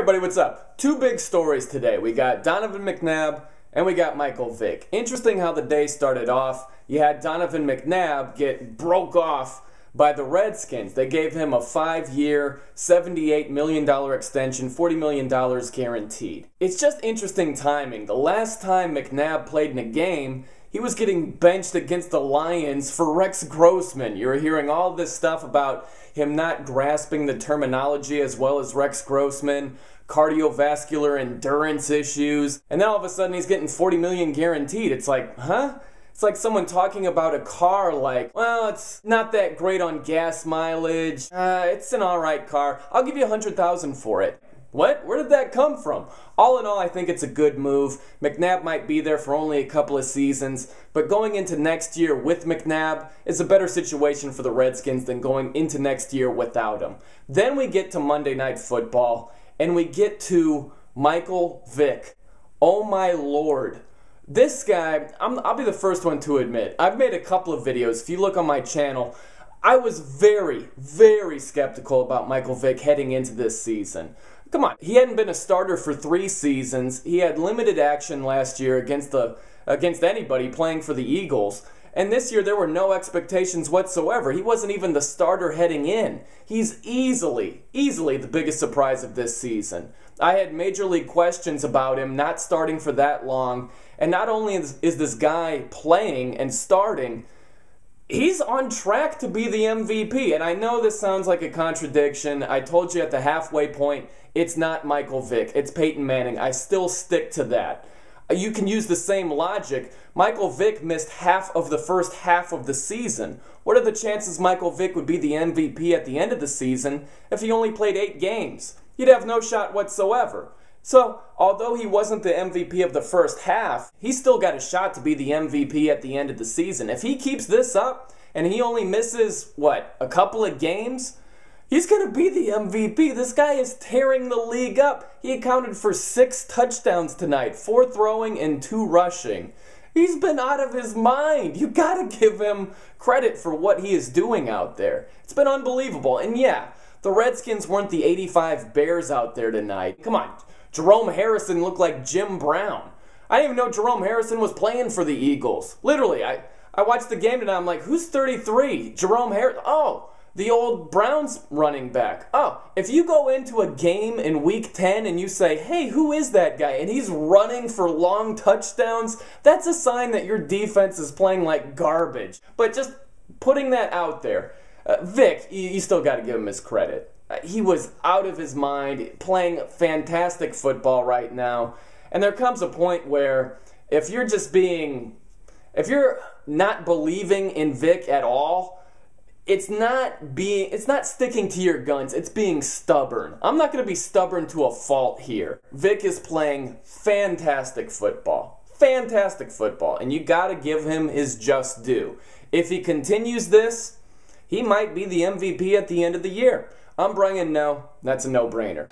Hey everybody, what's up? Two big stories today. We got Donovan McNabb and we got Michael Vick. Interesting how the day started off. You had Donovan McNabb get broke off by the Redskins. They gave him a 5-year, $78 million extension, $40 million guaranteed. It's just interesting timing. The last time McNabb played in a game, he was getting benched against the Lions for Rex Grossman. You were hearing all this stuff about him not grasping the terminology as well as Rex Grossman, cardiovascular endurance issues, and then all of a sudden he's getting $40 million guaranteed. It's like, huh? It's like someone talking about a car like, well, it's not that great on gas mileage. It's an alright car. I'll give you $100,000 for it. What? Where did that come from? All in all, I think it's a good move. McNabb might be there for only a couple of seasons, but going into next year with McNabb is a better situation for the Redskins than going into next year without him. Then we get to Monday Night Football, and we get to Michael Vick. Oh my Lord. This guy, I'll be the first one to admit, I've made a couple of videos. If you look on my channel, I was very, very skeptical about Michael Vick heading into this season. Come on, he hadn't been a starter for 3 seasons. He had limited action last year against anybody playing for the Eagles. And this year there were no expectations whatsoever. He wasn't even the starter heading in. He's easily the biggest surprise of this season. I had major league questions about him not starting for that long. And not only is this guy playing and starting, he's on track to be the MVP. And I know this sounds like a contradiction. I told you at the halfway point, it's not Michael Vick. It's Peyton Manning. I still stick to that. You can use the same logic. Michael Vick missed half of the first half of the season. What are the chances Michael Vick would be the MVP at the end of the season if he only played 8 games? He'd have no shot whatsoever. So, although he wasn't the MVP of the first half, he's still got a shot to be the MVP at the end of the season. If he keeps this up and he only misses, what, a couple of games, he's going to be the MVP. This guy is tearing the league up. He accounted for 6 touchdowns tonight, 4 throwing and 2 rushing. He's been out of his mind. You got to give him credit for what he is doing out there. It's been unbelievable. And yeah, the Redskins weren't the 85 Bears out there tonight. Come on. Jerome Harrison looked like Jim Brown. I didn't even know Jerome Harrison was playing for the Eagles. Literally, I watched the game tonight. I'm like, who's 33? Jerome Harrison. Oh, the old Browns running back. Oh, if you go into a game in week 10 and you say, hey, who is that guy? And he's running for long touchdowns, that's a sign that your defense is playing like garbage. But just putting that out there, Vick, you still got to give him his credit. He was out of his mind, playing fantastic football right now. And there comes a point where if you're not believing in Vick at all, it's not sticking to your guns, it's being stubborn. I'm not going to be stubborn to a fault here. Vick is playing fantastic football. Fantastic football. And you got to give him his just due. If he continues this, he might be the MVP at the end of the year. I'm Brian No. That's a no-brainer.